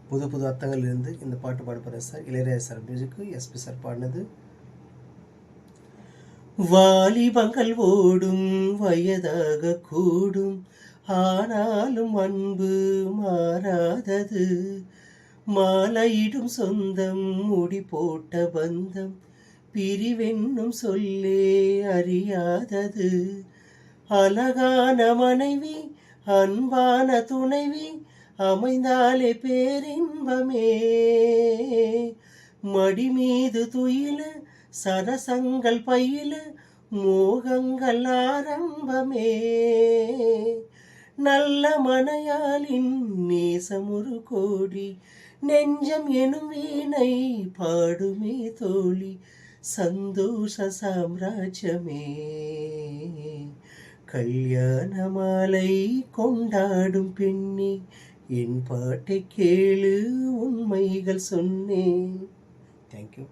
புது புது அர்த்தங்கள் இருந்து இந்த பாட்டு பாட போகிறேன் சார். இளையராஜா சார் மியூசிக்கு, எஸ்பி சார் பாடினது. வாலிபங்கள் ஓடும் வயதாக கூடும், ஆனாலும் அன்பு மாறாதது. மாலையிடும் சொந்தம், முடி போட்ட பந்தம், பிரிவென்னும் சொல்லே அறியாதது. அழகான மனைவி, அன்பான துணைவி அமைந்தாலே பேரின்பமே. மடி மீது துயில, சரசங்கள் பயில, மோகங்கள் ஆரம்பமே. நல்ல மனையாளின் நேசம் ஒரு கோடி, நெஞ்சம் எனும் வீணை பாடுமே தோழி, சந்தோஷ சாம்ராஜ்யமே. கல்யாண மாலை கொண்டாடும் பெண்ணே, என் பாட்டை கேளு, உண்மைகள் சொன்னேன். தேங்க்யூ.